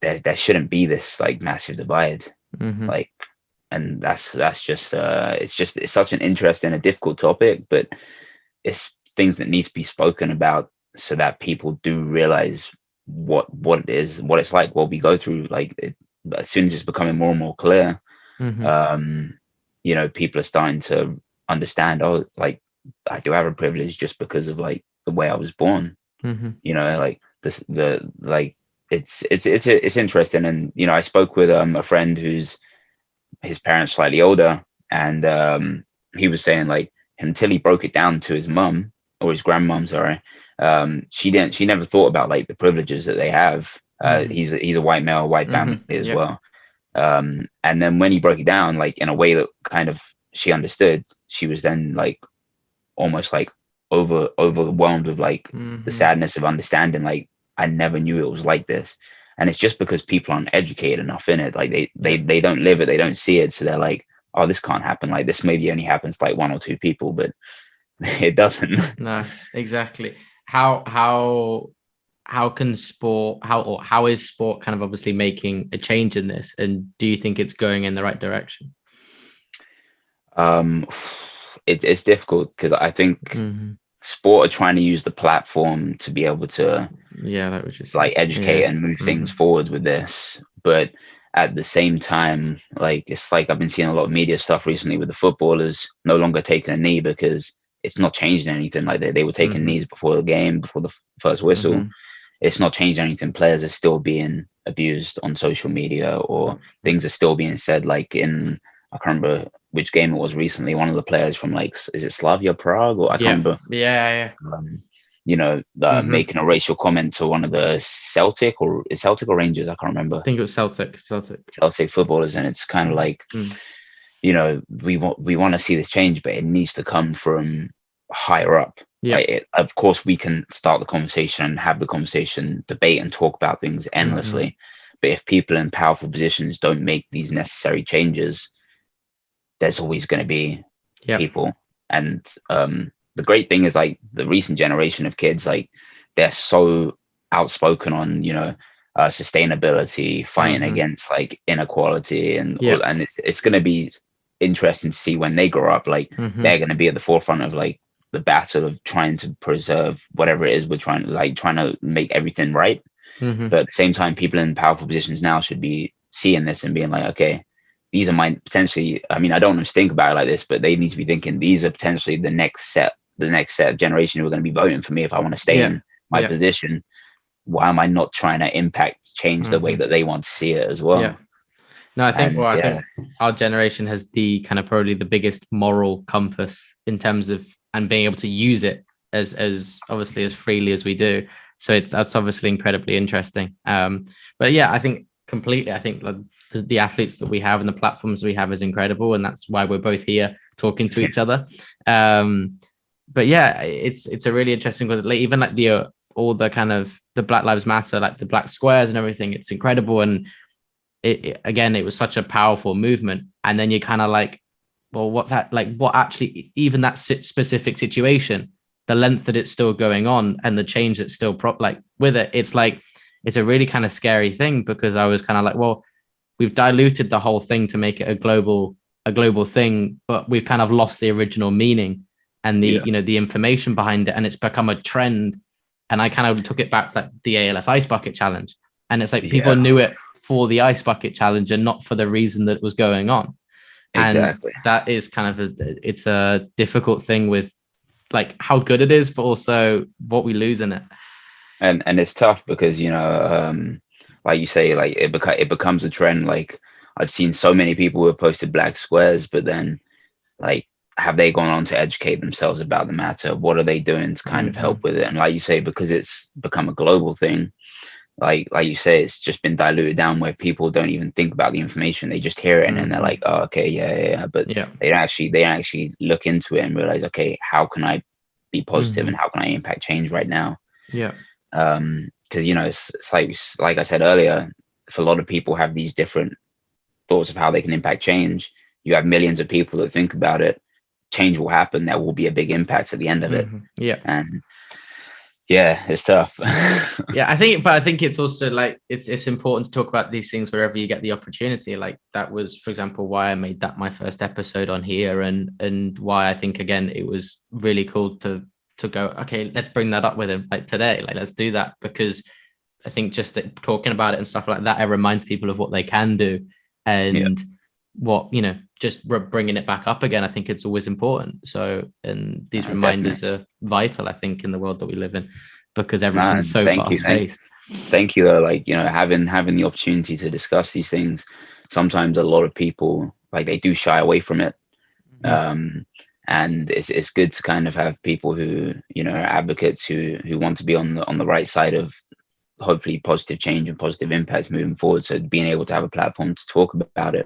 B: there shouldn't be this like massive divide. Like, and that's just it's such an interesting and a difficult topic, but it's things that need to be spoken about so that people do realize what it is, what it's like, what we go through. Like as soon as it's becoming more and more clear, people are starting to understand, oh, like I do have a privilege just because of like the way I was born. Like this, it's interesting. And I spoke with a friend who's his parents slightly older, and he was saying like until he broke it down to his mum, or his grandmum, sorry, she never thought about like the privileges that they have. He's a white male, white family as well. And then when he broke it down like in a way that kind of she understood, she was then like almost like overwhelmed with like the sadness of understanding, like I never knew it was like this. And it's just because people aren't educated enough in it. Like they don't live it, they don't see it, so they're like, oh, this can't happen. Like this maybe only happens to like one or two people, but it doesn't.
A: No, exactly. How can sport how is sport kind of obviously making a change in this? And do you think it's going in the right direction?
B: Um, it's difficult because I think
A: Hmm.
B: sport are trying to use the platform to be able to
A: Yeah, that was just
B: like
A: said.
B: educate
A: Yeah.
B: and move
A: Hmm.
B: things forward with this. But at the same time, like it's like I've been seeing a lot of media stuff recently with the footballers no longer taking a knee because it's not changing anything. Like they were taking
A: Hmm.
B: knees before the game, before the first whistle.
A: Hmm.
B: It's not changing anything. Players are still being abused on social media, or things are still being said. Like in, I can't remember which game it was recently. One of the players from like, is it Slavia Prague, or I can't
A: Yeah.
B: remember.
A: Yeah.
B: Um, you know,
A: Yeah. Hmm.
B: making a racial comment to one of the Celtic or Rangers, I can't
A: I
B: remember,
A: think it was Celtic. Celtic.
B: Celtic footballers, and it's kind of like,
A: Mm.
B: we want to see this change, but it needs to come from higher up.
A: Yeah.
B: Like, of course, we can start the conversation and have the conversation, debate, and talk about things
A: Hmm.
B: endlessly. But if people in powerful positions don't make these necessary changes, there's always going to be
A: Yeah.
B: people. And the great thing is like the recent generation of kids, like they're so outspoken on, sustainability, fighting
A: Hmm.
B: against like inequality, and
A: Yeah.
B: it's going to be interesting to see when they grow up. Like
A: Hmm.
B: they're going to be at the forefront of like the battle of trying to preserve whatever it is we're trying to make everything right.
A: Hmm.
B: But at the same time, people in powerful positions now should be seeing this and being like, okay, these are my potentially. I mean, I don't want them to think about it like this, but they need to be thinking these are potentially the next set of generation who are going to be voting for me if I want to stay
A: Yeah.
B: in my
A: Yeah.
B: position. Why am I not trying to change the way
A: Hmm.
B: that they want to see it as
A: Yeah.
B: well?
A: No,
B: And
A: I
B: yeah,
A: think our generation has the kind of probably the biggest moral compass in terms of and being able to use it as obviously as freely as we do. So that's obviously incredibly interesting. But yeah, I think completely. I think like the athletes that we have and the platforms we have is incredible, and that's why we're both here talking to each other. Um, but yeah, it's a really interesting because like, even like the all the kind of the Black Lives Matter, like the black squares and everything, it's incredible. And again, it was such a powerful movement. And then you're kind of like, well, what's that like? What actually, even that specific situation, the length that it's still going on, and the change that's still like with it, it's like it's a really kind of scary thing because I was kind of like, well, we've diluted the whole thing to make it a global thing, but we've kind of lost the original meaning and the
B: yeah,
A: the information behind it, and it's become a trend. And I kind of took it back to like the ALS Ice Bucket Challenge, and it's like people
B: yeah,
A: knew it for the Ice Bucket Challenge and not for the reason that was going on. And
B: exactly.
A: that is kind of it's a difficult thing with like how good it is, but also what we lose in it.
B: And it's tough because like you say, like it becomes a trend. Like I've seen so many people who have posted black squares, but then like have they gone on to educate themselves about the matter? What are they doing to kind of help
A: Mm-hmm.
B: with it? And like you say, because it's become a global thing, like you say, it's just been diluted down where people don't even think about the information. They just hear it and then they're
A: Mm-hmm.
B: like, oh, okay, yeah, yeah, yeah. But
A: Yeah.
B: they don't actually look into it and realize, okay, how can I be positive
A: Mm-hmm.
B: and how can I impact change right now?
A: Yeah.
B: Because it's like I said earlier, if a lot of people have these different thoughts of how they can impact change, you have millions of people that think about it, change will happen. There will be a big impact at the end of it.
A: Mm-hmm. Yeah.
B: And yeah, it's tough.
A: Yeah, I think it's also like it's important to talk about these things wherever you get the opportunity. Like that was, for example, why I made that my first episode on here, and why I think again it was really cool to go, okay, let's bring that up with him like today, like let's do that because I think just that talking about it and stuff like that, it reminds people of what they can do
B: Yeah,
A: and what just bringing it back up again. I think it's always important. So, and these
B: definitely.
A: reminders are vital, I think, in the world that we live in because
B: No,
A: everything's so
B: thank you.
A: fast paced.
B: Thank you though. Like, having the opportunity to discuss these things, sometimes a lot of people like they do shy away from it.
A: Mm-hmm.
B: Um, and it's good to kind of have people who, are advocates who want to be on the right side of hopefully positive change and positive impacts moving forward. So being able to have a platform to talk about it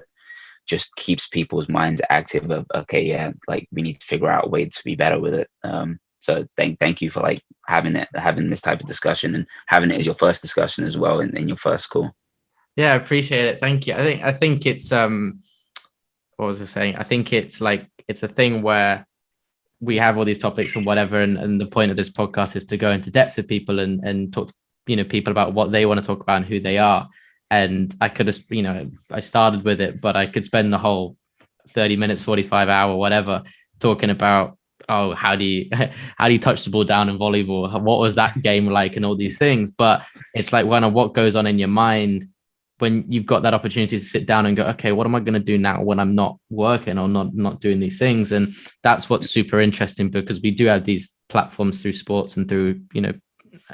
B: just keeps people's minds active of, okay, yeah, like we need to figure out a way to be better with it. So thank you for like having this type of discussion and having it as your first discussion as well in your first call.
A: Yeah, I appreciate it. Thank you. I think it's what was I saying? I think it's like it's a thing where we have all these topics and whatever, and the point of this podcast is to go into depth with people and talk to, people about what they want to talk about and who they are. And I could have, I started with it, but I could spend the whole 30 minutes, 45 hour, whatever, talking about, oh, how do you how do you touch the ball down in volleyball? What was that game like, and all these things. But it's like, what goes on in your mind when you've got that opportunity to sit down and go, okay, what am I going to do now when I'm not working or not doing these things? And that's what's super interesting, because we do have these platforms through sports and through,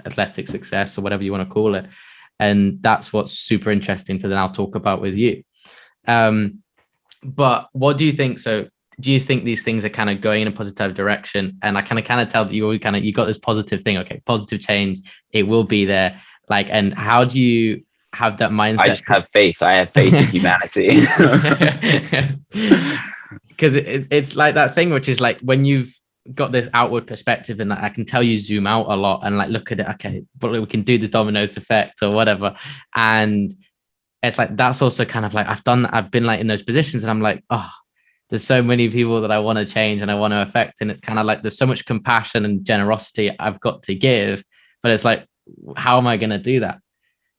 A: athletic success or whatever you want to call it. And that's what's super interesting to now talk about with you. But what do you think? So do you think these things are kind of going in a positive direction? And I kind of tell that you got this positive thing. Okay, positive change, it will be there. Like, and how do you have that mindset?
B: I just have faith. I have faith in humanity.
A: Because it's like that thing, which is like when you've got this outward perspective, and I can tell you zoom out a lot and like look at it. Okay, but we can do the dominoes effect or whatever. And it's like, that's also kind of like, I've been like in those positions, and I'm like, oh, there's so many people that I want to change and I want to affect. And it's kind of like, there's so much compassion and generosity I've got to give, but it's like, how am I going to do that?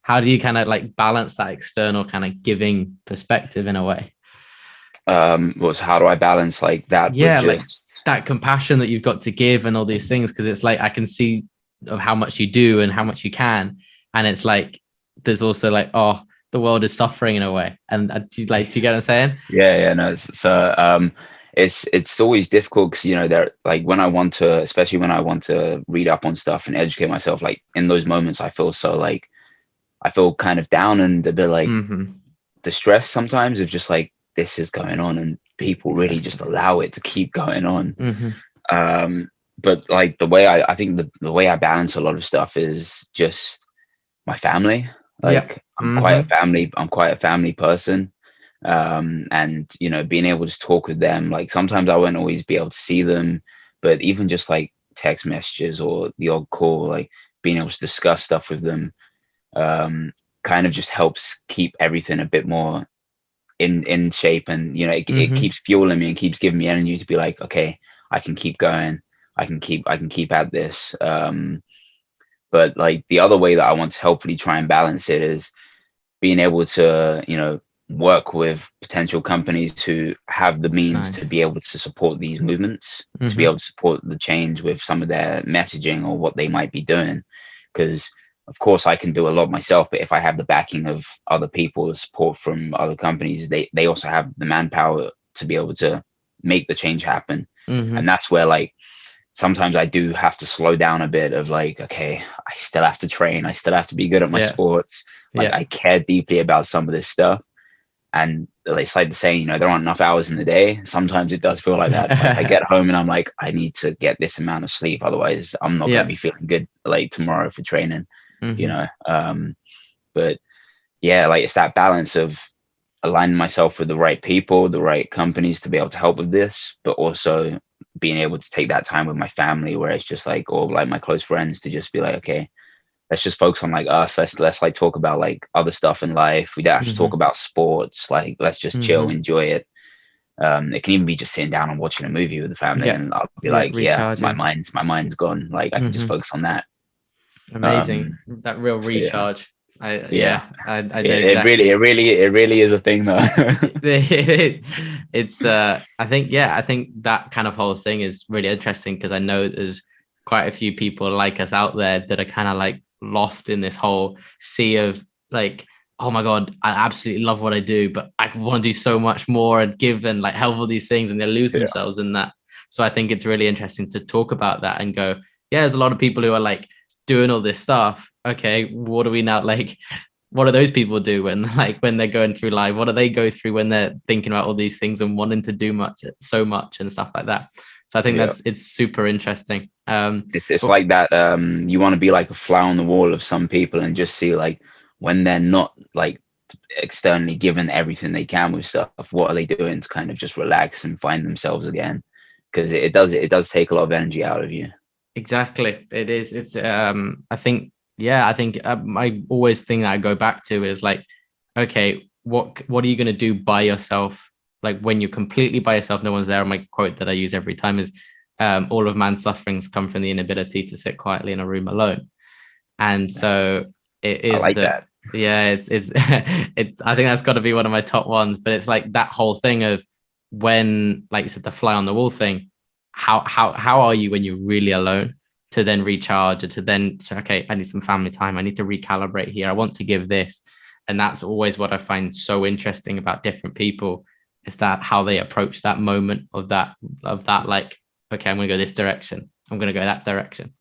A: How do you kind of like balance that external kind of giving perspective in a way?
B: So how do I balance like that?
A: Yeah, like that compassion that you've got to give and all these things. Cause it's like, I can see of how much you do and how much you can. And it's like, there's also like, oh, the world is suffering in a way. And do you get what I'm saying?
B: Yeah, no. So it's always difficult because, there, like, when I want to, especially when I want to read up on stuff and educate myself, like in those moments, I feel kind of down and a bit like distressed sometimes of just like, this is going on and people really just allow it to keep going on. But like the way I think the way I balance a lot of stuff is just my family. Like I'm quite a family person. And being able to talk with them, like sometimes I won't always be able to see them, but even just like text messages or the odd call, like being able to discuss stuff with them, kind of just helps keep everything a bit more in shape. And it keeps fueling me and keeps giving me energy to be like, okay, I can keep going, I can keep at this. But like the other way that I want to hopefully try and balance it is being able to work with potential companies who have the means to be able to support these movements, to be able to support the change with some of their messaging or what they might be doing. Because of course I can do a lot myself, but if I have the backing of other people, the support from other companies, they also have the manpower to be able to make the change happen. And that's where like sometimes I do have to slow down a bit of like, okay, I still have to train, I still have to be good at my sports, like I care deeply about some of this stuff. And it's like the saying, there aren't enough hours in the day. Sometimes it does feel like that. Like I get home and I'm like, I need to get this amount of sleep, otherwise I'm not going to be feeling good like tomorrow for training. But yeah, like it's that balance of aligning myself with the right people, the right companies to be able to help with this, but also being able to take that time with my family, where it's just like, or like my close friends, to just be like, okay, let's just focus on like us. Let's like talk about like other stuff in life. We don't have to talk about sports. Like, let's just chill, enjoy it. It can even be just sitting down and watching a movie with the family, and I'll be like, my mind's gone. Like I can just focus on that.
A: Amazing. That real recharge. I do
B: exactly. It really is a thing though.
A: It's I think that kind of whole thing is really interesting, because I know there's quite a few people like us out there that are kind of like lost in this whole sea of like, oh my god, I absolutely love what I do, but I want to do so much more and give and like help all these things, and they lose themselves in that. So I think it's really interesting to talk about that and go, yeah, there's a lot of people who are like doing all this stuff. Okay, what do we now, like, what do those people do when they're going through life? What do they go through when they're thinking about all these things and wanting to do so much and stuff like that? So I think it's super interesting.
B: It's like that. You want to be like a fly on the wall of some people and just see like when they're not like externally given everything they can with stuff, what are they doing to kind of just relax and find themselves again? Because it does take a lot of energy out of you.
A: Exactly, it is. It's I think I always think that I go back to is like, okay, what are you going to do by yourself? Like when you're completely by yourself, no one's there. My quote that I use every time is, all of man's sufferings come from the inability to sit quietly in a room alone. And so it
B: I
A: is
B: like
A: that,
B: that.
A: yeah, it's it's I think that's got to be one of my top ones. But it's like that whole thing of when, like you said, the fly on the wall thing. How are you when you're really alone, to then recharge, or to then say, okay, I need some family time, I need to recalibrate here, I want to give this. And that's always what I find so interesting about different people, is that how they approach that moment of that like, okay, I'm gonna go this direction, I'm gonna go that direction.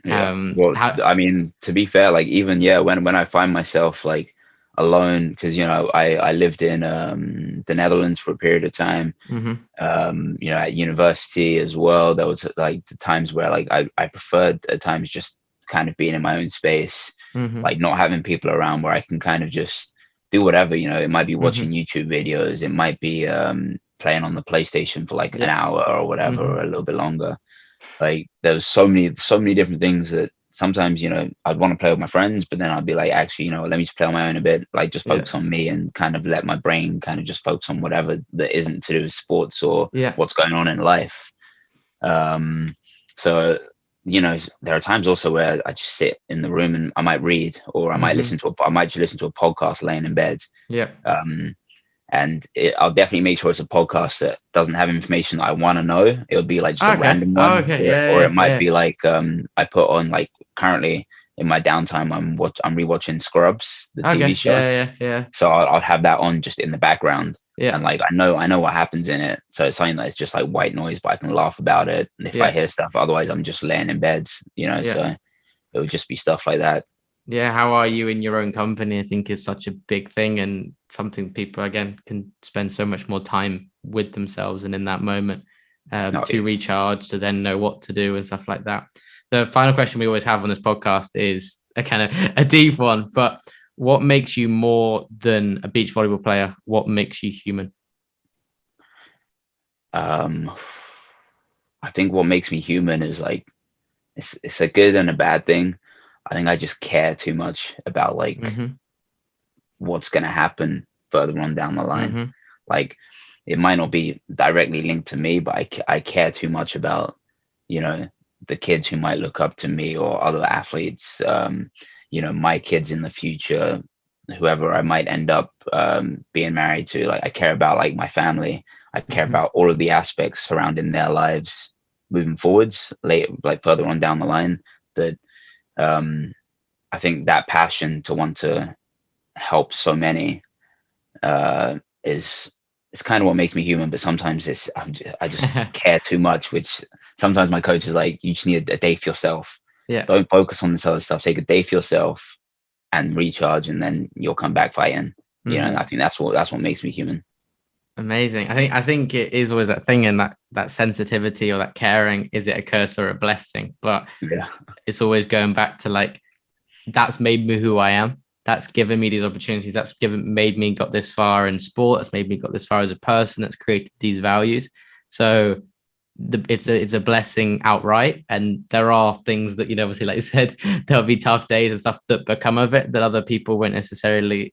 B: Yeah. Well,
A: How
B: I mean, to be fair, like even yeah, when I find myself like alone, because I lived in the Netherlands for a period of time,
A: mm-hmm,
B: at university as well. There was like the times where like I preferred at times just kind of being in my own space,
A: mm-hmm,
B: like not having people around where I can kind of just do whatever. It might be
A: mm-hmm,
B: watching YouTube videos, it might be playing on the PlayStation for like an
A: yeah,
B: hour or whatever,
A: mm-hmm,
B: or a little bit longer. Like there's so many different things that sometimes, I'd want to play with my friends, but then I'd be like, actually, let me just play on my own a bit, like just
A: yeah,
B: focus on me and kind of let my brain kind of just focus on whatever that isn't to do with sports or
A: yeah,
B: what's going on in life. Um, so, there are times also where I just sit in the room and I might read, or
A: mm-hmm,
B: I might just listen to a podcast laying in bed.
A: yeah,
B: Um, and I'll definitely make sure it's a podcast that doesn't have information that I want to know. It'll be like just a
A: okay,
B: random
A: oh,
B: one,
A: okay,
B: or
A: yeah,
B: it might
A: yeah,
B: be like I put on like currently in my downtime I'm rewatching Scrubs, the
A: yeah,
B: TV
A: okay,
B: show.
A: yeah, yeah, yeah,
B: So I'll have that on just in the background,
A: yeah,
B: and like I know what happens in it. So it's something that's just like white noise, but I can laugh about it. And if I
A: yeah,
B: hear stuff, otherwise I'm just laying in bed,
A: yeah.
B: So it would just be stuff like that.
A: Yeah, how are you in your own company? I think is such a big thing, and something people again can spend so much more time with themselves and in that moment,
B: No,
A: to recharge, to then know what to do and stuff like that. The final question we always have on this podcast is a kind of a deep one, but what makes you more than a beach volleyball player? What makes you human?
B: um, I think what makes me human is like it's a good and a bad thing. I think I just care too much about like
A: Mm-hmm.
B: what's going to happen further on down the line.
A: Mm-hmm.
B: Like it might not be directly linked to me, but I care too much about, you know, the kids who might look up to me or other athletes, my kids in the future, whoever I might end up being married to. Like I care about like my family. I care
A: Mm-hmm.
B: about all of the aspects surrounding their lives moving forwards, like further on down the line. That um, I think that passion to want to help so many is it's kind of what makes me human. But sometimes I just care too much, which sometimes my coach is like, you just need a day for yourself.
A: Yeah.
B: Don't focus on this other stuff. Take a day for yourself and recharge, and then you'll come back fighting. And I
A: Mm-hmm.
B: think that's what makes me human.
A: Amazing. I think it is always that thing, and that sensitivity or that caring, is it a curse or a blessing? But
B: Yeah,
A: it's always going back to like, that's made me who I am. That's given me these opportunities. That's made me got this far in sport. That's made me got this far as a person. That's created these values. So it's a blessing outright. And there are things that, obviously, like you said, there'll be tough days and stuff that become of it that other people won't necessarily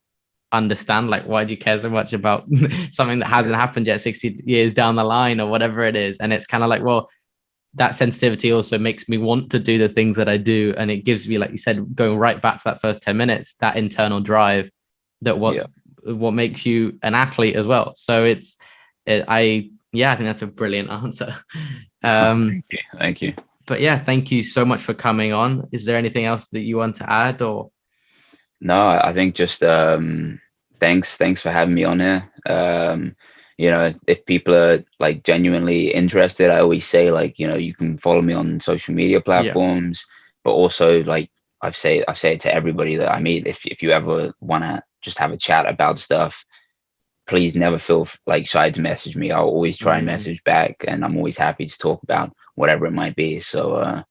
A: understand. Like, why do you care so much about something that hasn't
B: yeah,
A: happened yet 60 years down the line or whatever it is? And it's kind of like, well, that sensitivity also makes me want to do the things that I do. And it gives me, like you said, going right back to that first 10 minutes, that internal drive, that
B: yeah.
A: what makes you an athlete as well. So I think that's a brilliant answer.
B: Thank you, thank you.
A: But yeah, thank you so much for coming on. Is there anything else that you want to add, or?
B: No, I think just thanks for having me on here. If people are like genuinely interested, I always say like, you can follow me on social media
A: Yeah.
B: platforms, but also like I've said to everybody that I meet, if you ever want to just have a chat about stuff, please never feel like shy to message me. I'll always try and
A: Amazing.
B: message back, and I'm always happy to talk about whatever it might be. So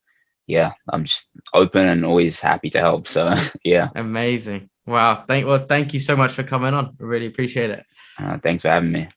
B: yeah, I'm just open and always happy to help. So yeah.
A: Amazing. Wow. Thank you so much for coming on. I really appreciate it.
B: Thanks for having me.